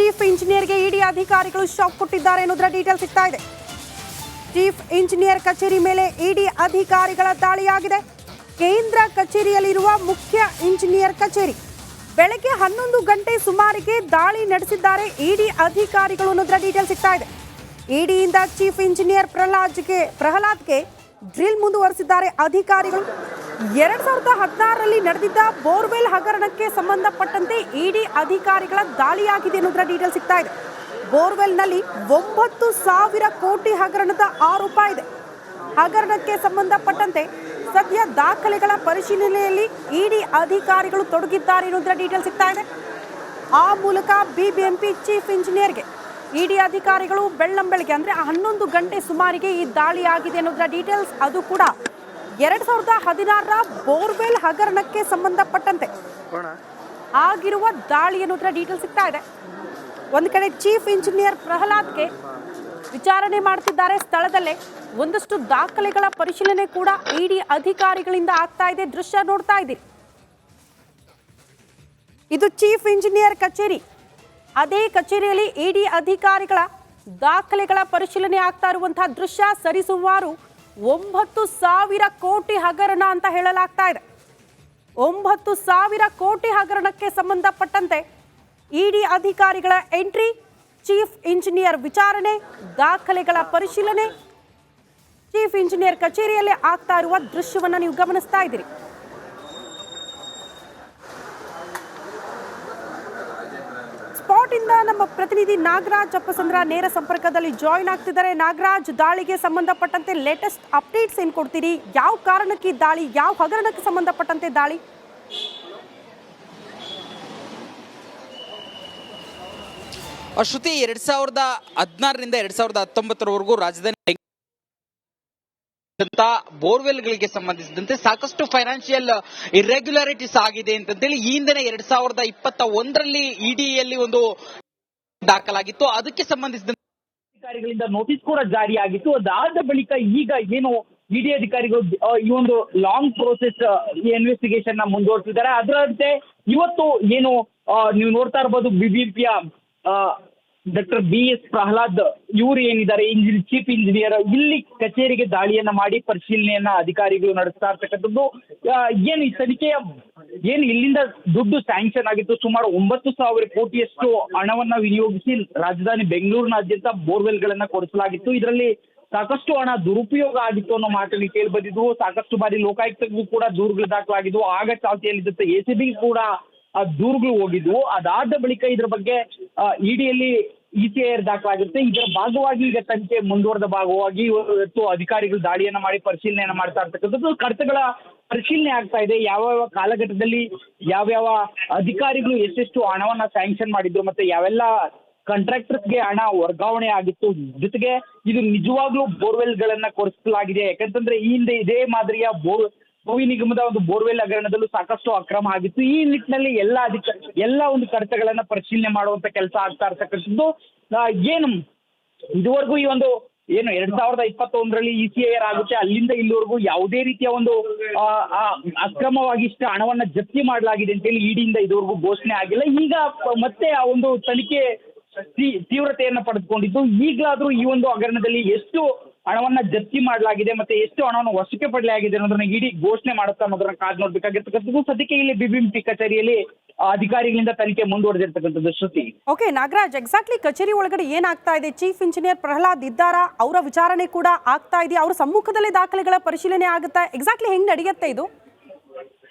Chief ಇಂಜಿನಿಯರ್ಗೆ ಇಡಿ ಅಧಿಕಾರಿಗಳು shock ಕೊಟ್ಟಿದ್ದಾರೆ ಅನ್ನೋದರ ಡೀಟೇಲ್ ಸಿಗ್ತಾ ಇದೆ. ಚೀಫ್ ಇಂಜಿನಿಯರ್ ಕಚೇರಿ ಮೇಲೆ ಇಡಿ ಅಧಿಕಾರಿಗಳ ದಾಳಿಯಾಗಿದೆ. ಕೇಂದ್ರ ಕಚೇರಿಯಲ್ಲಿರುವ ಮುಖ್ಯ ಇಂಜಿನಿಯರ್ ಕಚೇರಿ ಬೆಳಗ್ಗೆ 11 ಗಂಟೆ ಸುಮಾರಿಗೆ ದಾಳಿ ನಡೆಸಿದ್ದಾರೆ ಇಡಿ ಅಧಿಕಾರಿಗಳು ಅನ್ನೋದರ ಡೀಟೇಲ್ ಸಿಗ್ತಾ ಇದೆ. ಇಡಿಯಿಂದ ಚೀಫ್ ಇಂಜಿನಿಯರ್ ಪ್ರಹ್ಲಾದ್ಗೆ ಡ್ರಿಲ್ ಮುಂದುವರೆಸಿದ್ದಾರೆ ಅಧಿಕಾರಿಗಳು. 2016ರಲ್ಲಿ ನಡೆದಿದ್ದ ಬೋರ್ವೆಲ್ ಹಗರಣಕ್ಕೆ ಸಂಬಂಧಪಟ್ಟಂತೆ ಇಡಿ ಅಧಿಕಾರಿಗಳ ದಾಳಿಯಾಗಿದೆ ಅನ್ನೋದರ ಡೀಟೇಲ್ ಸಿಗ್ತಾ ಇದೆ. ಬೋರ್ವೆಲ್ನಲ್ಲಿ 9,000 ಕೋಟಿ ಹಗರಣದ ಆರೋಪ ಇದೆ. ಹಗರಣಕ್ಕೆ ಸಂಬಂಧಪಟ್ಟಂತೆ ಸದ್ಯ ದಾಖಲೆಗಳ ಪರಿಶೀಲನೆಯಲ್ಲಿ ಇಡಿ ಅಧಿಕಾರಿಗಳು ತೊಡಗಿದ್ದಾರೆ ಅನ್ನೋದರ ಡೀಟೇಲ್ ಸಿಗ್ತಾ ಇದೆ. ಆ ಮೂಲಕ ಬಿಬಿಎಂಪಿ ಚೀಫ್ ಇಂಜಿನಿಯರ್ಗೆ ಇಡಿ ಅಧಿಕಾರಿಗಳು ಬೆಳ್ಳಂಬೆಳಗ್ಗೆ ಅಂದ್ರೆ 11 ಗಂಟೆ ಸುಮಾರಿಗೆ ಈ ದಾಳಿ ಆಗಿದೆ ಅನ್ನೋದರ ಡೀಟೇಲ್ಸ್. ಅದು ಕೂಡ 2016ರ ಬೋರ್ವೆಲ್ ಹಗರಣಕ್ಕೆ ಸಂಬಂಧಪಟ್ಟಂತೆ ಆಗಿರುವ ದಾಳಿ ಅನ್ನೋದರ ಡೀಟೇಲ್ ಸಿಗ್ತಾ ಇದೆ. ಒಂದು ಕಡೆ ಚೀಫ್ ಇಂಜಿನಿಯರ್ ಪ್ರಹ್ಲಾದ್ಗೆ ವಿಚಾರಣೆ ಮಾಡ್ತಿದ್ದಾರೆ ಸ್ಥಳದಲ್ಲೇ. ಒಂದಷ್ಟು ದಾಖಲೆಗಳ ಪರಿಶೀಲನೆ ಕೂಡ ಇಡಿ ಅಧಿಕಾರಿಗಳಿಂದ ಆಗ್ತಾ ಇದೆ. ದೃಶ್ಯ ನೋಡ್ತಾ ಇದ್ದೀರಿ. ಇದು ಚೀಫ್ ಇಂಜಿನಿಯರ್ ಕಚೇರಿ. ಅದೇ ಕಚೇರಿಯಲ್ಲಿ ಇಡಿ ಅಧಿಕಾರಿಗಳ ದಾಖಲೆಗಳ ಪರಿಶೀಲನೆ ಆಗ್ತಾ ಇರುವಂತಹ ದೃಶ್ಯ. ಸರಿಸುಮಾರು 9,000 ಕೋಟಿ ಹಗರಣ ಅಂತ ಹೇಳಲಾಗ್ತಾ ಇದೆ. 9,000 ಕೋಟಿ ಹಗರಣಕ್ಕೆ ಸಂಬಂಧಪಟ್ಟಂತೆ ಇಡಿ ಅಧಿಕಾರಿಗಳ ಎಂಟ್ರಿ, ಚೀಫ್ ಇಂಜಿನಿಯರ್ ವಿಚಾರಣೆ, ದಾಖಲೆಗಳ ಪರಿಶೀಲನೆ ಚೀಫ್ ಇಂಜಿನಿಯರ್ ಕಚೇರಿಯಲ್ಲಿ ಆಗ್ತಾ ಇರುವ ದೃಶ್ಯವನ್ನ ನೀವು ಗಮನಿಸ್ತಾ ಇದ್ದೀರಿ. ಸ್ಪಾಟ್ ಇಂದ ನಮ್ಮ ಪ್ರತಿನಿಧಿ ನಾಗರಾಜ್ ಅಪ್ಪಸಂದ್ರ ನೇರ ಸಂಪರ್ಕದಲ್ಲಿ ಜಾಯಿನ್ ಆಗ್ತಿದ್ದಾರೆ. ನಾಗರಾಜ್, ದಾಳಿಗೆ ಸಂಬಂಧಪಟ್ಟಂತೆ ಲೇಟೆಸ್ಟ್ ಅಪ್ಡೇಟ್ಸ್ ಏನ್ ಕೊಡ್ತೀರಿ? ಯಾವ ಕಾರಣಕ್ಕೆ ದಾಳಿ, ಯಾವ ಹಗರಣಕ್ಕೆ ಸಂಬಂಧಪಟ್ಟಂತೆ ದಾಳಿ? ಶ್ರುತಿ, 2016ರಿಂದ 2019ರವರೆಗೂ ರಾಜಧಾನಿ ಬೋರ್ವೆಲ್ಗಳಿಗೆ ಸಂಬಂಧಿಸಿದಂತೆ ಸಾಕಷ್ಟು ಫೈನಾನ್ಷಿಯಲ್ ಇರ್ರೆಗ್ಯುಲಾರಿಟೀಸ್ ಆಗಿದೆ ಅಂತೇಳಿ ಈ ಹಿಂದೆ 2021ರಲ್ಲಿ ಇಡಿಯಲ್ಲಿ ಒಂದು ದಾಖಲಾಗಿತ್ತು. ಅದಕ್ಕೆ ಸಂಬಂಧಿಸಿದಂತೆ ಅಧಿಕಾರಿಗಳಿಂದ ನೋಟಿಸ್ ಕೂಡ ಜಾರಿಯಾಗಿತ್ತು. ಅದಾದ ಬಳಿಕ ಈಗ ಏನು ಇಡಿ ಅಧಿಕಾರಿಗಳು ಈ ಒಂದು ಲಾಂಗ್ ಪ್ರೋಸೆಸ್ ಇನ್ವೆಸ್ಟಿಗೇಷನ್ ನ ಮುಂದುವರಿಸಿದ್ದಾರೆ. ಅದರಂತೆ ಇವತ್ತು ಏನು ನೀವು ನೋಡ್ತಾ ಇರಬಹುದು, ಬಿಬಿಎಂಪಿಯ ಡಾಕ್ಟರ್ BS ಪ್ರಹ್ಲಾದ್ ಇವರು ಏನಿದ್ದಾರೆ ಚೀಫ್ ಇಂಜಿನಿಯರ್, ಇಲ್ಲಿ ಕಚೇರಿಗೆ ದಾಳಿಯನ್ನ ಮಾಡಿ ಪರಿಶೀಲನೆಯನ್ನ ಅಧಿಕಾರಿಗಳು ನಡೆಸ್ತಾ ಇರ್ತಕ್ಕಂಥದ್ದು. ಏನು ಈ ತನಿಖೆಯ ಏನು ಇಲ್ಲಿಂದ ದುಡ್ಡು ಸ್ಯಾಂಕ್ಷನ್ ಆಗಿತ್ತು, ಸುಮಾರು 9,000 ಕೋಟಿಯಷ್ಟು ಹಣವನ್ನ ವಿನಿಯೋಗಿಸಿ ರಾಜಧಾನಿ ಬೆಂಗಳೂರಿನಾದ್ಯಂತ ಬೋರ್ವೆಲ್ಗಳನ್ನ ಕೊಡಿಸಲಾಗಿತ್ತು. ಇದರಲ್ಲಿ ಸಾಕಷ್ಟು ಹಣ ದುರುಪಯೋಗ ಆಗಿತ್ತು ಅನ್ನೋ ಮಾತನ್ನು ಕೇಳಿ ಬಂದಿದ್ವು. ಸಾಕಷ್ಟು ಬಾರಿ ಲೋಕಾಯುಕ್ತಗೂ ಕೂಡ ದೂರುಗಳು ದಾಖಲಾಗಿದ್ವು. ಆಗ ಚಾಲ್ತಿಯಲ್ಲಿದ್ದಂತೆ ACB ಕೂಡ ದೂರುಗಳು ಹೋಗಿದ್ವು. ಅದಾದ ಬಳಿಕ ಇದ್ರ ಬಗ್ಗೆ ಇಡಿಯಲ್ಲಿ ECIR ದಾಖಲಾಗಿರುತ್ತೆ. ಇದರ ಭಾಗವಾಗಿ ಈಗ ತನಿಖೆ ಮುಂದುವರೆದ ಭಾಗವಾಗಿ ಇವತ್ತು ಅಧಿಕಾರಿಗಳು ದಾಳಿಯನ್ನ ಮಾಡಿ ಪರಿಶೀಲನೆಯನ್ನ ಮಾಡ್ತಾ ಇರ್ತಕ್ಕಂಥದ್ದು. ಕಡತಗಳ ಪರಿಶೀಲನೆ ಆಗ್ತಾ ಇದೆ. ಯಾವ್ಯಾವ ಕಾಲಘಟ್ಟದಲ್ಲಿ ಯಾವ್ಯಾವ ಅಧಿಕಾರಿಗಳು ಎಷ್ಟೆಷ್ಟು ಹಣವನ್ನ ಸ್ಯಾಂಕ್ಷನ್ ಮಾಡಿದ್ರು, ಮತ್ತೆ ಯಾವೆಲ್ಲ ಕಾಂಟ್ರಾಕ್ಟರ್ಸ್ಗೆ ಹಣ ವರ್ಗಾವಣೆ ಆಗಿತ್ತು, ಜೊತೆಗೆ ಇದು ನಿಜವಾಗ್ಲೂ ಬೋರ್ವೆಲ್ಗಳನ್ನ ಕೊಡಿಸಲಾಗಿದೆ. ಯಾಕಂತಂದ್ರೆ ಈ ಹಿಂದೆ ಇದೇ ಮಾದರಿಯ ಭೂಮಿ ನಿಗಮದ ಒಂದು ಬೋರ್ವೆಲ್ ಹಗರಣದಲ್ಲೂ ಸಾಕಷ್ಟು ಅಕ್ರಮ ಆಗಿತ್ತು. ಈ ನಿಟ್ಟಿನಲ್ಲಿ ಎಲ್ಲ ಒಂದು ಕಡತಗಳನ್ನ ಪರಿಶೀಲನೆ ಮಾಡುವಂತ ಕೆಲಸ ಆಗ್ತಾ ಇರ್ತಕ್ಕಂಥದ್ದು. ಏನು ಇದುವರೆಗೂ ಈ ಒಂದು ಏನು 2021ರಲ್ಲಿ ECIR ಆಗುತ್ತೆ, ಅಲ್ಲಿಂದ ಇಲ್ಲಿವರೆಗೂ ಯಾವುದೇ ರೀತಿಯ ಒಂದು ಅಕ್ರಮವಾಗಿ ಇಷ್ಟ ಹಣವನ್ನ ಜಪ್ತಿ ಮಾಡಲಾಗಿದೆ ಅಂತೇಳಿ ಇಡಿಯಿಂದ ಇದುವರೆಗೂ ಘೋಷಣೆ ಆಗಿಲ್ಲ. ಈಗ ಮತ್ತೆ ಆ ಒಂದು ತನಿಖೆ ತೀವ್ರತೆಯನ್ನ ಪಡೆದುಕೊಂಡಿದ್ದು. ಈಗಲಾದ್ರೂ ಈ ಒಂದು ಹಗರಣದಲ್ಲಿ ಎಷ್ಟು ಹಣವನ್ನ ಜಪ್ತಿ ಮಾಡಲಾಗಿದೆ ಮತ್ತೆ ಎಷ್ಟು ಹಣವನ್ನು ವಶಕ್ಕೆ ಪಡೆಯಲಾಗಿದೆ ಅನ್ನೋದನ್ನ ಇಡಿ ಘೋಷಣೆ ಮಾಡುತ್ತಾ ಅನ್ನೋದನ್ನ ಕಾದು ನೋಡ್ಬೇಕಾಗಿರ್ತಕ್ಕಂಥದ್ದು. ಸದ್ಯಕ್ಕೆ ಇಲ್ಲಿ ಬಿಬಿಎಂಪಿ ಕಚೇರಿಯಲ್ಲಿ ಅಧಿಕಾರಿಗಳಿಂದ ತನಿಖೆ ಮುಂದುವರೆದಿರ್ತಕ್ಕಂಥದ್ದು. ಶ್ರುತಿ. ಓಕೆ ನಾಗರಾಜ್, ಎಕ್ಸಾಕ್ಟ್ಲಿ ಕಚೇರಿ ಒಳಗಡೆ ಏನಾಗ್ತಾ ಇದೆ? ಚೀಫ್ ಇಂಜಿನಿಯರ್ ಪ್ರಹ್ಲಾದ್ ಇದ್ದಾರಾ? ಅವರ ವಿಚಾರಣೆ ಕೂಡ ಆಗ್ತಾ ಇದೆಯಾ? ಅವರ ಸಮ್ಮುಖದಲ್ಲೇ ದಾಖಲೆಗಳ ಪರಿಶೀಲನೆ ಆಗುತ್ತಾ? ಎಕ್ಸಾಕ್ಟ್ಲಿ ಹೆಂಗ್ ನಡೆಯುತ್ತೆ ಇದು?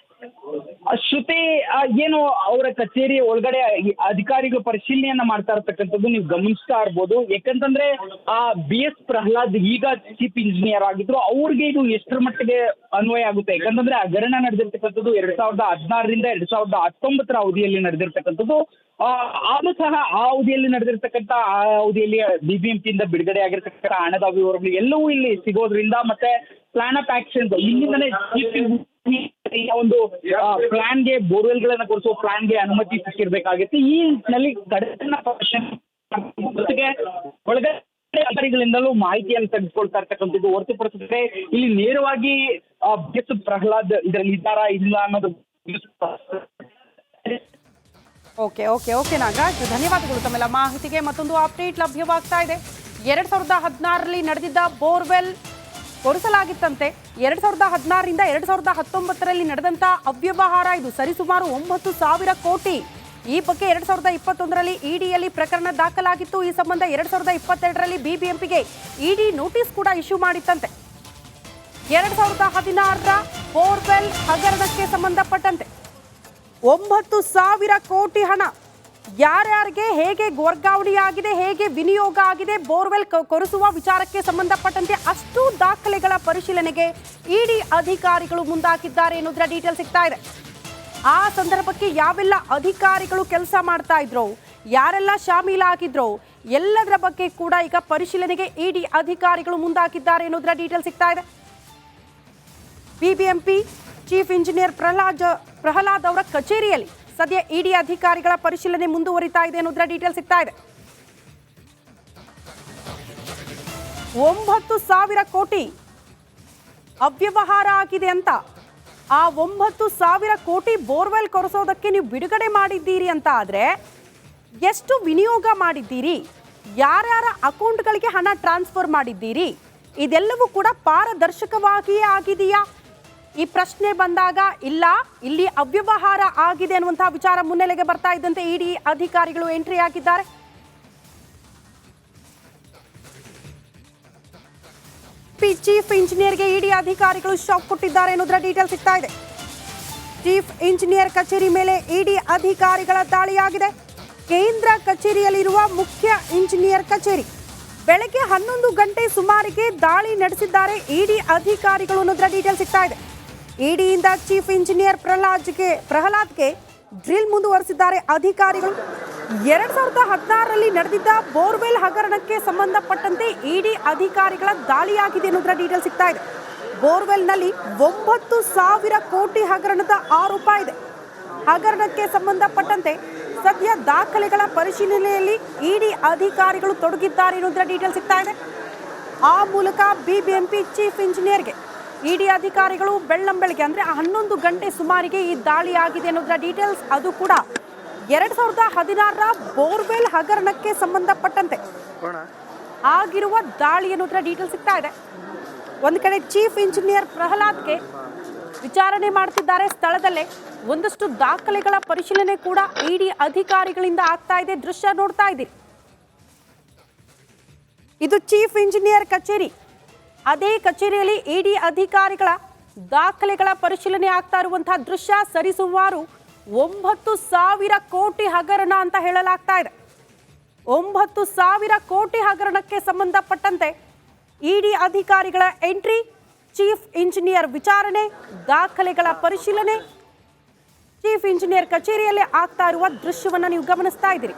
ಶ್ರುತಿ, ಏನು ಅವರ ಕಚೇರಿ ಒಳಗಡೆ ಅಧಿಕಾರಿಗಳು ಪರಿಶೀಲನೆಯನ್ನ ಮಾಡ್ತಾ ಇರ್ತಕ್ಕಂಥದ್ದು ನೀವು ಗಮನಿಸ್ತಾ ಇರ್ಬೋದು. ಯಾಕಂತಂದ್ರೆ BS ಪ್ರಹ್ಲಾದ್ ಈಗ ಚೀಫ್ ಇಂಜಿನಿಯರ್ ಆಗಿದ್ರು. ಅವ್ರಿಗೆ ಇದು ಎಷ್ಟರ ಮಟ್ಟಿಗೆ ಅನ್ವಯ ಆಗುತ್ತೆ? ಯಾಕಂತಂದ್ರೆ ಹಗರಣ ನಡೆದಿರ್ತಕ್ಕಂಥದ್ದು 2016ರಿಂದ 2019ರ ಅವಧಿಯಲ್ಲಿ ನಡೆದಿರ್ತಕ್ಕಂಥದ್ದು. ಆದ್ರೂ ಸಹ ಆ ಅವಧಿಯಲ್ಲಿ ನಡೆದಿರ್ತಕ್ಕಂಥ ಅವಧಿಯಲ್ಲಿ ಬಿಬಿಎಂಪಿಯಿಂದ ಬಿಡುಗಡೆ ಆಗಿರ್ತಕ್ಕಂಥ ಹಣದ ವಿವರಗಳು ಎಲ್ಲವೂ ಇಲ್ಲಿ ಸಿಗೋದ್ರಿಂದ, ಮತ್ತೆ ಪ್ಲಾನ್ ಆಫ್ ಆಕ್ಷನ್ ಇಲ್ಲಿಂದನೇ ಒಂದು ಪ್ಲಾನ್ಗೆ ಬೋರ್ವೆಲ್ಗಳನ್ನ ಕೊಡಿಸುವ ಪ್ಲಾನ್ಗೆ ಅನುಮತಿ ಸಿಕ್ಕಿರ್ಬೇಕಾಗಿತ್ತು. ಈ ನಿಟ್ಟಿನಲ್ಲಿ ಕಡತನ ಜೊತೆಗೆ ಒಳಗಡೆ ಅಧಿಕಾರಿಗಳಿಂದಲೂ ಮಾಹಿತಿಯನ್ನು ತೆಗೆದುಕೊಳ್ತಾ ಇರ್ತಕ್ಕಂಥದ್ದು. ಹೊರತುಪಡಿಸಿದ್ರೆ ಇಲ್ಲಿ ನೇರವಾಗಿ BS ಪ್ರಹ್ಲಾದ್ ಇದರಲ್ಲಿ ಇದ್ದಾರಾ ಇಲ್ಲ ಅನ್ನೋದು ಓಕೆ ಓಕೆ ಓಕೆ ನಾಗರಾಜ್, ಧನ್ಯವಾದಗಳು ತಮ್ಮೆಲ್ಲ ಮಾಹಿತಿಗೆ. ಮತ್ತೊಂದು ಅಪ್ಡೇಟ್ ಲಭ್ಯವಾಗ್ತಾ ಇದೆ. 2016ರಲ್ಲಿ ನಡೆದಿದ್ದ ಬೋರ್ವೆಲ್ ಕೊರೆಸಲಾಗಿತ್ತಂತೆ. 2016ರಿಂದ 2019ರಲ್ಲಿ ನಡೆದಂಥ ಅವ್ಯವಹಾರ ಇದು, ಸರಿಸುಮಾರು 9,000 ಕೋಟಿ. ಈ ಬಗ್ಗೆ 2021ರಲ್ಲಿ ಇಡಿಯಲ್ಲಿ ಪ್ರಕರಣ ದಾಖಲಾಗಿತ್ತು. ಈ ಸಂಬಂಧ 2022ರಲ್ಲಿ ಬಿಬಿಎಂಪಿಗೆ ಇಡಿ ನೋಟಿಸ್ ಕೂಡ ಇಶ್ಯೂ ಮಾಡಿತ್ತಂತೆ. 2016ರ ಬೋರ್ವೆಲ್ ಹಗರಣಕ್ಕೆ ಸಂಬಂಧಪಟ್ಟಂತೆ 9,000 ಕೋಟಿ ಹಣ ಯಾರ್ಯಾರಿಗೆ ಹೇಗೆ ವರ್ಗಾವಣೆಯಾಗಿದೆ, ಹೇಗೆ ವಿನಿಯೋಗ ಆಗಿದೆ, ಬೋರ್ವೆಲ್ ಕೊರೆಸುವ ವಿಚಾರಕ್ಕೆ ಸಂಬಂಧಪಟ್ಟಂತೆ ಅಷ್ಟು ದಾಖಲೆಗಳ ಪರಿಶೀಲನೆಗೆ ಇಡಿ ಅಧಿಕಾರಿಗಳು ಮುಂದಾಗಿದ್ದಾರೆ ಎನ್ನುವುದರ ಡೀಟೇಲ್ ಸಿಗ್ತಾ ಇದೆ. ಆ ಸಂದರ್ಭಕ್ಕೆ ಯಾವೆಲ್ಲ ಅಧಿಕಾರಿಗಳು ಕೆಲಸ ಮಾಡ್ತಾ ಇದ್ರು, ಯಾರೆಲ್ಲ ಶಾಮೀಲಾಗಿದ್ರು, ಎಲ್ಲದರ ಬಗ್ಗೆ ಕೂಡ ಈಗ ಪರಿಶೀಲನೆಗೆ ಇಡಿ ಅಧಿಕಾರಿಗಳು ಮುಂದಾಗಿದ್ದಾರೆ ಎನ್ನುವುದರ ಡೀಟೇಲ್ ಸಿಗ್ತಾ ಇದೆ. ಬಿಬಿಎಂಪಿ ಚೀಫ್ ಇಂಜಿನಿಯರ್ ಪ್ರಹ್ಲಾದ್ ಅವರ ಕಚೇರಿಯಲ್ಲಿ ಸದ್ಯ ಇಡಿ ಅಧಿಕಾರಿಗಳ ಪರಿಶೀಲನೆ ಮುಂದುವರಿತಾ ಇದೆ ಅನ್ನೋದರ ಡೀಟೇಲ್ ಸಿಗ್ತಾ ಇದೆ. 9,000 ಕೋಟಿ ಅವ್ಯವಹಾರ ಆಗಿದೆ ಅಂತ, ಆ 9,000 ಕೋಟಿ ಬೋರ್ವೆಲ್ ಕೊರೆಸೋದಕ್ಕೆ ನೀವು ಬಿಡುಗಡೆ ಮಾಡಿದ್ದೀರಿ ಅಂತ ಆದ್ರೆ ಎಷ್ಟು ವಿನಿಯೋಗ ಮಾಡಿದ್ದೀರಿ, ಯಾರ್ಯಾರ ಅಕೌಂಟ್ಗಳಿಗೆ ಹಣ ಟ್ರಾನ್ಸ್ಫರ್ ಮಾಡಿದ್ದೀರಿ, ಇದೆಲ್ಲವೂ ಕೂಡ ಪಾರದರ್ಶಕವಾಗಿಯೇ ಆಗಿದೆಯಾ? ಈ ಪ್ರಶ್ನೆ ಬಂದಾಗ ಇಲ್ಲ, ಇಲ್ಲಿ ಅವ್ಯವಹಾರ ಆಗಿದೆ ಅನ್ನುವಂತಹ ವಿಚಾರ ಮುನ್ನೆಲೆಗೆ ಬರ್ತಾ ಇದ್ದಂತೆ ಇಡಿ ಅಧಿಕಾರಿಗಳು ಎಂಟ್ರಿ ಆಗಿದ್ದಾರೆ. ಚೀಫ್ ಇಂಜಿನಿಯರ್ಗೆ ಇಡಿ ಅಧಿಕಾರಿಗಳು ಶಾಕ್ ಕೊಟ್ಟಿದ್ದಾರೆ ಅನ್ನೋದರ ಡೀಟೇಲ್ ಸಿಗ್ತಾ ಇದೆ. ಚೀಫ್ ಇಂಜಿನಿಯರ್ ಕಚೇರಿ ಮೇಲೆ ಇಡಿ ಅಧಿಕಾರಿಗಳ ದಾಳಿಯಾಗಿದೆ. ಕೇಂದ್ರ ಕಚೇರಿಯಲ್ಲಿರುವ ಮುಖ್ಯ ಇಂಜಿನಿಯರ್ ಕಚೇರಿ ಬೆಳಗ್ಗೆ 11 ಗಂಟೆ ಸುಮಾರಿಗೆ ದಾಳಿ ನಡೆಸಿದ್ದಾರೆ ಇಡಿ ಅಧಿಕಾರಿಗಳು ಅನ್ನೋದರ ಡೀಟೇಲ್ ಸಿಗ್ತಾ ಇದೆ. ಇಡಿಯಿಂದ ಚೀಫ್ ಇಂಜಿನಿಯರ್ ಪ್ರಹ್ಲಾದ್ಗೆ ಡ್ರಿಲ್ ಮುಂದುವರೆಸಿದ್ದಾರೆ ಅಧಿಕಾರಿಗಳು. 2016ರಲ್ಲಿ ನಡೆದಿದ್ದ ಬೋರ್ವೆಲ್ ಹಗರಣಕ್ಕೆ ಸಂಬಂಧಪಟ್ಟಂತೆ ಇಡಿ ಅಧಿಕಾರಿಗಳ ದಾಳಿಯಾಗಿದೆ ಅನ್ನೋದರ ಡೀಟೇಲ್ ಸಿಗ್ತಾ ಇದೆ. ಬೋರ್ವೆಲ್ನಲ್ಲಿ 9,000 ಕೋಟಿ ಹಗರಣದ ಆರೋಪ ಇದೆ. ಹಗರಣಕ್ಕೆ ಸಂಬಂಧಪಟ್ಟಂತೆ ಸದ್ಯ ದಾಖಲೆಗಳ ಪರಿಶೀಲನೆಯಲ್ಲಿ ಇಡಿ ಅಧಿಕಾರಿಗಳು ತೊಡಗಿದ್ದಾರೆ ಅನ್ನೋದರ ಡೀಟೇಲ್ ಸಿಗ್ತಾ ಇದೆ. ಆ ಮೂಲಕ ಬಿಬಿಎಂಪಿ ಚೀಫ್ ಇಂಜಿನಿಯರ್ಗೆ ಇಡಿ ಅಧಿಕಾರಿಗಳು ಬೆಳ್ಳಂಬೆಳಗ್ಗೆ ಅಂದ್ರೆ 11 ಗಂಟೆ ಸುಮಾರಿಗೆ ಈ ದಾಳಿ ಆಗಿದೆ ಅನ್ನೋದರ ಡೀಟೇಲ್ಸ್. ಅದು ಕೂಡ 2016ರ ಬೋರ್ವೆಲ್ ಹಗರಣಕ್ಕೆ ಸಂಬಂಧಪಟ್ಟಂತೆ ಆಗಿರುವ ದಾಳಿ ಅನ್ನೋದರ ಡೀಟೇಲ್ ಸಿಗ್ತಾ ಇದೆ. ಒಂದು ಕಡೆ ಚೀಫ್ ಇಂಜಿನಿಯರ್ ಪ್ರಹ್ಲಾದ್ಗೆ ವಿಚಾರಣೆ ಮಾಡ್ತಿದ್ದಾರೆ ಸ್ಥಳದಲ್ಲೇ. ಒಂದಷ್ಟು ದಾಖಲೆಗಳ ಪರಿಶೀಲನೆ ಕೂಡ ಇಡಿ ಅಧಿಕಾರಿಗಳಿಂದ ಆಗ್ತಾ ಇದೆ. ದೃಶ್ಯ ನೋಡ್ತಾ ಇದ್ದೀರಿ. ಇದು ಚೀಫ್ ಇಂಜಿನಿಯರ್ ಕಚೇರಿ. ಅದೇ ಕಚೇರಿಯಲ್ಲಿ ಇಡಿ ಅಧಿಕಾರಿಗಳ ದಾಖಲೆಗಳ ಪರಿಶೀಲನೆ ಆಗ್ತಾ ಇರುವಂತಹ ದೃಶ್ಯ. ಸರಿಸುಮಾರು 9,000 ಕೋಟಿ ಹಗರಣ ಅಂತ ಹೇಳಲಾಗ್ತಾ ಇದೆ. 9,000 ಕೋಟಿ ಹಗರಣಕ್ಕೆ ಸಂಬಂಧಪಟ್ಟಂತೆ ಇಡಿ ಅಧಿಕಾರಿಗಳ ಎಂಟ್ರಿ, ಚೀಫ್ ಇಂಜಿನಿಯರ್ ವಿಚಾರಣೆ, ದಾಖಲೆಗಳ ಪರಿಶೀಲನೆ ಚೀಫ್ ಇಂಜಿನಿಯರ್ ಕಚೇರಿಯಲ್ಲಿ ಆಗ್ತಾ ಇರುವ ದೃಶ್ಯವನ್ನ ನೀವು ಗಮನಿಸ್ತಾ ಇದ್ದೀರಿ.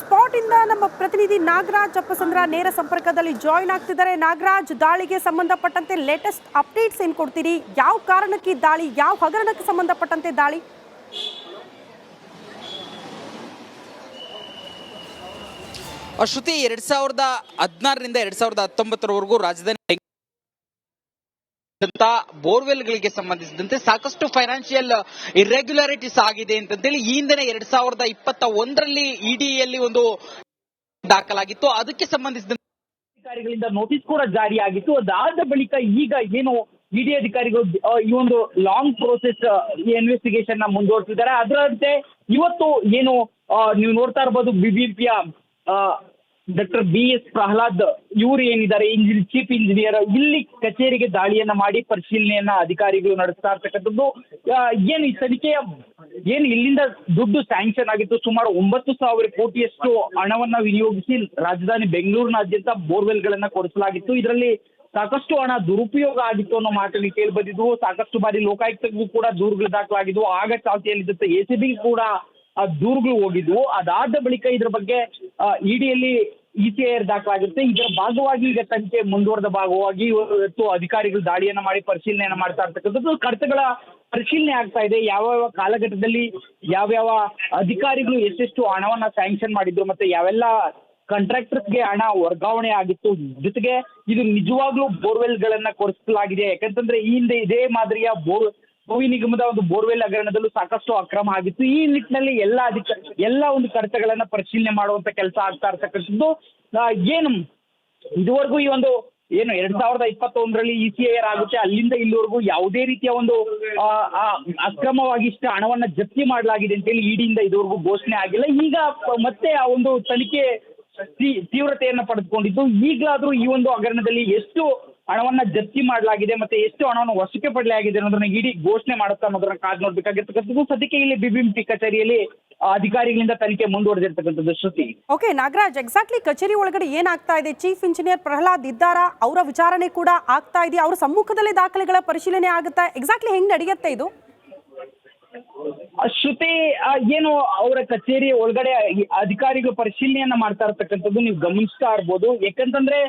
ಸ್ಪಾಟ್ ಇಂದ ನಮ್ಮ ಪ್ರತಿನಿಧಿ ನಾಗರಾಜ್ ಅಪ್ಪಸಂದ್ರ ನೇರ ಸಂಪರ್ಕದಲ್ಲಿ ಜಾಯಿನ್ ಆಗ್ತಿದ್ದಾರೆ. ನಾಗರಾಜ್, ದಾಳಿಗೆ ಸಂಬಂಧಪಟ್ಟಂತೆ ಲೇಟೆಸ್ಟ್ ಅಪ್ಡೇಟ್ಸ್ ಏನ್ ಕೊಡ್ತೀರಿ? ಯಾವ ಕಾರಣಕ್ಕೆ ದಾಳಿ, ಯಾವ ಹಗರಣಕ್ಕೆ ಸಂಬಂಧಪಟ್ಟಂತೆ ದಾಳಿ? ಶ್ರುತಿ, 2016ರಿಂದ 2019ರವರೆಗೂ ರಾಜಧಾನಿ ಬೋರ್ವೆಲ್ಗಳಿಗೆ ಸಂಬಂಧಿಸಿದಂತೆ ಸಾಕಷ್ಟು ಫೈನಾನ್ಷಿಯಲ್ ಇರ್ರೆಗ್ಯುಲಾರಿಟೀಸ್ ಆಗಿದೆ ಅಂತೇಳಿ ಈ ಹಿಂದೆ 2021ರಲ್ಲಿ ಇಡಿಯಲ್ಲಿ ಒಂದು ದಾಖಲಾಗಿತ್ತು. ಅದಕ್ಕೆ ಸಂಬಂಧಿಸಿದಂತೆ ಅಧಿಕಾರಿಗಳಿಂದ ನೋಟಿಸ್ ಕೂಡ ಜಾರಿಯಾಗಿತ್ತು. ಅದಾದ ಬಳಿಕ ಈಗ ಏನು ಇಡಿ ಅಧಿಕಾರಿಗಳು ಈ ಒಂದು ಲಾಂಗ್ ಪ್ರೋಸೆಸ್ ಇನ್ವೆಸ್ಟಿಗೇಷನ್ ನ ಮುಂದುವರಿಸಿದ್ದಾರೆ. ಅದರಂತೆ ಇವತ್ತು ಏನು ನೀವು ನೋಡ್ತಾ ಇರಬಹುದು, ಬಿಬಿಎಂಪಿಯ ಡಾಕ್ಟರ್ BS ಪ್ರಹ್ಲಾದ್ ಇವರು ಏನಿದ್ದಾರೆ ಚೀಫ್ ಇಂಜಿನಿಯರ್, ಇಲ್ಲಿ ಕಚೇರಿಗೆ ದಾಳಿಯನ್ನ ಮಾಡಿ ಪರಿಶೀಲನೆಯನ್ನ ಅಧಿಕಾರಿಗಳು ನಡೆಸ್ತಾ ಇರ್ತಕ್ಕಂಥದ್ದು. ಏನು ಈ ತನಿಖೆಯ ಏನು ಇಲ್ಲಿಂದ ದುಡ್ಡು ಸ್ಯಾಂಕ್ಷನ್ ಆಗಿತ್ತು, ಸುಮಾರು 9,000 ಕೋಟಿಯಷ್ಟು ಹಣವನ್ನ ವಿನಿಯೋಗಿಸಿ ರಾಜಧಾನಿ ಬೆಂಗಳೂರಿನಾದ್ಯಂತ ಬೋರ್ವೆಲ್ಗಳನ್ನ ಕೊಡಿಸಲಾಗಿತ್ತು. ಇದರಲ್ಲಿ ಸಾಕಷ್ಟು ಹಣ ದುರುಪಯೋಗ ಆಗಿತ್ತು ಅನ್ನೋ ಮಾತನ್ನು ಕೇಳಿ ಬಂದಿದ್ವು. ಸಾಕಷ್ಟು ಬಾರಿ ಲೋಕಾಯುಕ್ತಗೂ ಕೂಡ ದೂರುಗಳು ದಾಖಲಾಗಿದ್ವು. ಆಗ ಚಾಲ್ತಿಯಲ್ಲಿದ್ದಂತೆ ACB ಕೂಡ ದೂರುಗಳು ಹೋಗಿದ್ವು. ಅದಾದ ಬಳಿಕ ಇದ್ರ ಬಗ್ಗೆ ಇಡಿಯಲ್ಲಿ ECIR ದಾಖಲಾಗಿರುತ್ತೆ. ಇದರ ಭಾಗವಾಗಿ ಈಗ ತನಿಖೆ ಮುಂದುವರೆದ ಭಾಗವಾಗಿ ಇವತ್ತು ಅಧಿಕಾರಿಗಳು ದಾಳಿಯನ್ನ ಮಾಡಿ ಪರಿಶೀಲನೆಯನ್ನ ಮಾಡ್ತಾ ಇರ್ತಕ್ಕಂಥದ್ದು. ಕಡತಗಳ ಪರಿಶೀಲನೆ ಆಗ್ತಾ ಇದೆ. ಯಾವ್ಯಾವ ಕಾಲಘಟ್ಟದಲ್ಲಿ ಯಾವ್ಯಾವ ಅಧಿಕಾರಿಗಳು ಎಷ್ಟೆಷ್ಟು ಹಣವನ್ನ ಸ್ಯಾಂಕ್ಷನ್ ಮಾಡಿದ್ರು, ಮತ್ತೆ ಯಾವೆಲ್ಲ ಕಾಂಟ್ರಾಕ್ಟರ್ಸ್ಗೆ ಹಣ ವರ್ಗಾವಣೆ ಆಗಿತ್ತು. ಜೊತೆಗೆ ಇದು ನಿಜವಾಗ್ಲೂ ಬೋರ್ವೆಲ್ ಗಳನ್ನ ಕೊರೆಸಲಾಗಿದೆ. ಯಾಕಂತಂದ್ರೆ ಈ ಹಿಂದೆ ಇದೇ ಮಾದರಿಯ ಭೂಮಿ ನಿಗಮದ ಒಂದು ಬೋರ್ವೆಲ್ ಹಗರಣದಲ್ಲೂ ಸಾಕಷ್ಟು ಅಕ್ರಮ ಆಗಿತ್ತು. ಈ ನಿಟ್ಟಿನಲ್ಲಿ ಎಲ್ಲ ಒಂದು ಕಡತಗಳನ್ನ ಪರಿಶೀಲನೆ ಮಾಡುವಂತ ಕೆಲಸ ಆಗ್ತಾ ಇರ್ತಕ್ಕಂಥದ್ದು. ಏನು ಇದುವರೆಗೂ ಈ ಒಂದು 2021ರಲ್ಲಿ ECIR ಆಗುತ್ತೆ, ಅಲ್ಲಿಂದ ಇಲ್ಲಿವರೆಗೂ ಯಾವುದೇ ರೀತಿಯ ಒಂದು ಅಕ್ರಮವಾಗಿ ಇಷ್ಟ ಹಣವನ್ನ ಜಪ್ತಿ ಮಾಡಲಾಗಿದೆ ಅಂತೇಳಿ ಇಡಿಯಿಂದ ಇದುವರೆಗೂ ಘೋಷಣೆ ಆಗಿಲ್ಲ. ಈಗ ಮತ್ತೆ ಆ ಒಂದು ತನಿಖೆ ತೀವ್ರತೆಯನ್ನ ಪಡೆದುಕೊಂಡಿದ್ದು. ಈಗಲಾದ್ರೂ ಈ ಒಂದು ಹಗರಣದಲ್ಲಿ ಎಷ್ಟು ಹಣವನ್ನ ಜಪ್ತಿ ಮಾಡಲಾಗಿದೆ ಮತ್ತೆ ಎಷ್ಟು ಹಣವನ್ನು ವಶಕ್ಕೆ ಪಡೆಯಲಾಗಿದೆ ಅನ್ನೋದನ್ನ ಇಡಿ ಘೋಷಣೆ ಮಾಡುತ್ತಾ ಅನ್ನೋದನ್ನ ಕಾದು ನೋಡ್ಬೇಕಾಗಿರ್ತಕ್ಕಂಥದ್ದು. ಸದ್ಯಕ್ಕೆ ಇಲ್ಲಿ BBMP ಕಚೇರಿಯಲ್ಲಿ ಅಧಿಕಾರಿಗಳಿಂದ ತನಿಖೆ ಮುಂದುವರೆದಿರ್ತಕ್ಕಂಥದ್ದು. ಶ್ರುತಿ. ಓಕೆ ನಾಗರಾಜ್, ಎಕ್ಸಾಕ್ಟ್ಲಿ ಕಚೇರಿ ಒಳಗಡೆ ಏನಾಗ್ತಾ ಇದೆ? ಚೀಫ್ ಇಂಜಿನಿಯರ್ ಪ್ರಹ್ಲಾದ್ ಇದ್ದಾರಾ? ಅವರ ವಿಚಾರಣೆ ಕೂಡ ಆಗ್ತಾ ಇದೆಯಾ? ಅವರ ಸಮ್ಮುಖದಲ್ಲೇ ದಾಖಲೆಗಳ ಪರಿಶೀಲನೆ ಆಗುತ್ತಾ? ಎಕ್ಸಾಕ್ಟ್ಲಿ ಹೆಂಗ್ ನಡೆಯುತ್ತೆ ಇದು? ಶ್ರುತಿ, ಏನು ಅವರ ಕಚೇರಿ ಒಳಗಡೆ ಅಧಿಕಾರಿಗಳು ಪರಿಶೀಲನೆಯನ್ನ ಮಾಡ್ತಾ ಇರ್ತಕ್ಕಂಥದ್ದು ನೀವು ಗಮನಿಸ್ತಾ ಇರ್ಬೋದು. ಯಾಕಂತಂದ್ರೆ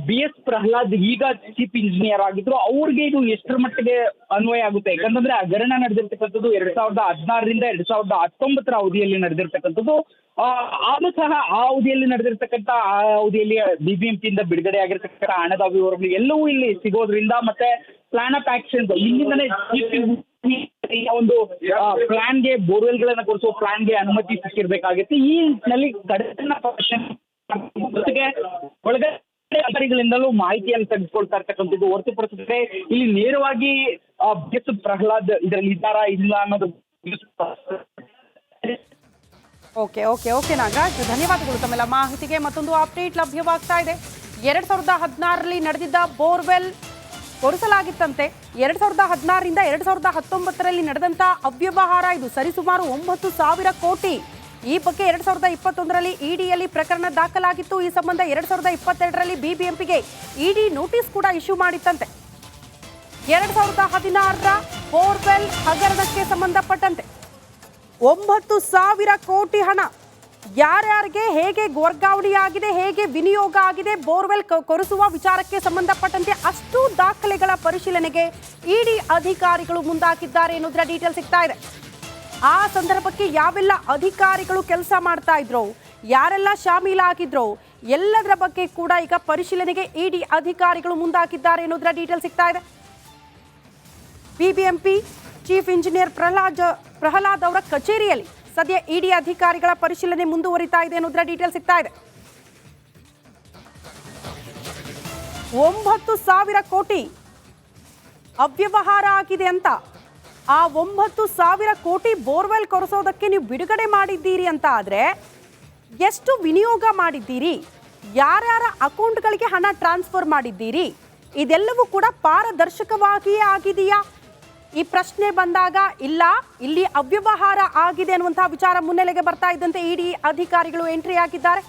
BS ಪ್ರಹ್ಲಾದ್ ಈಗ ಚೀಫ್ ಇಂಜಿನಿಯರ್ ಆಗಿದ್ರು, ಅವ್ರಿಗೆ ಇದು ಎಷ್ಟರ ಮಟ್ಟಿಗೆ ಅನ್ವಯ ಆಗುತ್ತೆ? ಯಾಕಂತಂದ್ರೆ ಹಗರಣ ನಡೆದಿರ್ತಕ್ಕಂಥದ್ದು 2016ರಿಂದ 2019 ಅವಧಿಯಲ್ಲಿ ನಡೆದಿರ್ತಕ್ಕಂಥದ್ದು. ಆದ್ರೂ ಸಹ ಆ ಅವಧಿಯಲ್ಲಿ ನಡೆದಿರ್ತಕ್ಕಂಥ BBMP ಇಂದ ಬಿಡುಗಡೆ ಆಗಿರ್ತಕ್ಕಂಥ ಹಣದ ವಿವರಗಳು ಎಲ್ಲವೂ ಇಲ್ಲಿ ಸಿಗೋದ್ರಿಂದ ಮತ್ತೆ ಪ್ಲಾನ್ ಆಫ್ ಆಕ್ಷನ್ ಇಲ್ಲಿಂದನೇ ಒಂದು ಪ್ಲಾನ್ಗೆ ಬೋರ್ವೆಲ್ ಗಳನ್ನ ಕೊಡಿಸುವ ಪ್ಲಾನ್ಗೆ ಅನುಮತಿ ಸಿಕ್ಕಿರ್ಬೇಕಾಗಿತ್ತು. ಈ ನಿಟ್ಟಿನಲ್ಲಿ ಕಡತನ ಜೊತೆಗೆ ಒಳಗಡೆ ಅಧಿಕಾರಿಗಳಿಂದಲೂ ಮಾಹಿತಿಯನ್ನು ತೆಗೆದುಕೊಳ್ತಾ ಇರ್ತಕ್ಕಂಥದ್ದು ಹೊರತುಪಡಿಸಿದ್ರೆ ಇಲ್ಲಿ ನೇರವಾಗಿ BS ಪ್ರಹ್ಲಾದ್ ಇದರಲ್ಲಿ ಇದ್ದಾರಾ ಇಲ್ಲ ಅನ್ನೋದು. ಓಕೆ ನಾಗರಾಜ್, ಧನ್ಯವಾದಗಳು ತಮ್ಮೆಲ್ಲ ಮಾಹಿತಿಗೆ. ಮತ್ತೊಂದು ಅಪ್ಡೇಟ್ ಲಭ್ಯವಾಗ್ತಾ ಇದೆ. 2016ರಲ್ಲಿ ನಡೆದಿದ್ದ ಬೋರ್ವೆಲ್ ಕೊರೆಸಲಾಗಿತ್ತಂತೆ. 2016ರಿಂದ 2019ರಲ್ಲಿ ನಡೆದಂತ ಅವ್ಯವಹಾರ ಇದು ಸರಿಸುಮಾರು 9,000 ಕೋಟಿ. ಈ ಬಗ್ಗೆ 2021ರಲ್ಲಿ ಇಡಿಯಲ್ಲಿ ಪ್ರಕರಣ ದಾಖಲಾಗಿತ್ತು. ಈ ಸಂಬಂಧ 2022ರಲ್ಲಿ BBMPಗೆ ಇಡಿ ನೋಟಿಸ್ ಕೂಡ ಇಶ್ಯೂ ಮಾಡಿತ್ತಂತೆ. 2016ರ ಬೋರ್ವೆಲ್ ಹಗರಣಕ್ಕೆ ಸಂಬಂಧಪಟ್ಟಂತೆ 9,000 ಕೋಟಿ ಹಣ ಯಾರ್ಯಾರಿಗೆ ಹೇಗೆ ವರ್ಗಾವಣೆಯಾಗಿದೆ, ಹೇಗೆ ವಿನಿಯೋಗ ಆಗಿದೆ, ಬೋರ್ವೆಲ್ ಕೊರೆಸುವ ವಿಚಾರಕ್ಕೆ ಸಂಬಂಧಪಟ್ಟಂತೆ ಅಷ್ಟು ದಾಖಲೆಗಳ ಪರಿಶೀಲನೆಗೆ ಇಡಿ ಅಧಿಕಾರಿಗಳು ಮುಂದಾಗಿದ್ದಾರೆ ಎನ್ನುವುದರ ಡೀಟೇಲ್ ಸಿಗ್ತಾ ಇದೆ. ಆ ಸಂದರ್ಭಕ್ಕೆ ಯಾವೆಲ್ಲ ಅಧಿಕಾರಿಗಳು ಕೆಲಸ ಮಾಡ್ತಾ ಇದ್ರು, ಯಾರೆಲ್ಲ ಶಾಮೀಲಾಗಿದ್ರು, ಎಲ್ಲದರ ಬಗ್ಗೆ ಕೂಡ ಈಗ ಪರಿಶೀಲನೆಗೆ ಇಡಿ ಅಧಿಕಾರಿಗಳು ಮುಂದಾಗಿದ್ದಾರೆ ಎನ್ನುವುದರ ಡೀಟೇಲ್ ಸಿಗ್ತಾ ಇದೆ. BBMP ಚೀಫ್ ಇಂಜಿನಿಯರ್ ಪ್ರಹ್ಲಾದ್ ಅವರ ಕಚೇರಿಯಲ್ಲಿ ಸದ್ಯ ಇಡಿ ಅಧಿಕಾರಿಗಳ ಪರಿಶೀಲನೆ ಮುಂದುವರಿತಾ ಇದೆ ಅನ್ನೋದರ ಡೀಟೇಲ್ ಸಿಗ್ತಾ ಇದೆ. 9,000 ಕೋಟಿ ಅವ್ಯವಹಾರ ಆಗಿದೆ ಅಂತ. ಆ 9,000 ಕೋಟಿ ಬೋರ್ವೆಲ್ ಕೊರೆಸೋದಕ್ಕೆ ನೀವು ಬಿಡುಗಡೆ ಮಾಡಿದ್ದೀರಿ ಅಂತ ಆದ್ರೆ ಎಷ್ಟು ವಿನಿಯೋಗ ಮಾಡಿದ್ದೀರಿ, ಯಾರ್ಯಾರ ಅಕೌಂಟ್ಗಳಿಗೆ ಹಣ ಟ್ರಾನ್ಸ್ಫರ್ ಮಾಡಿದ್ದೀರಿ, ಇದೆಲ್ಲವೂ ಕೂಡ ಪಾರದರ್ಶಕವಾಗಿಯೇ ಆಗಿದೆಯಾ? ಈ ಪ್ರಶ್ನೆ ಬಂದಾಗ ಇಲ್ಲ, ಇಲ್ಲಿ ಅವ್ಯವಹಾರ ಆಗಿದೆ ಅನ್ನುವಂತಹ ವಿಚಾರ ಮುನ್ನೆಲೆಗೆ ಬರ್ತಾ ಇದ್ದಂತೆ ಇಡಿ ಅಧಿಕಾರಿಗಳು ಎಂಟ್ರಿ ಆಗಿದ್ದಾರೆ.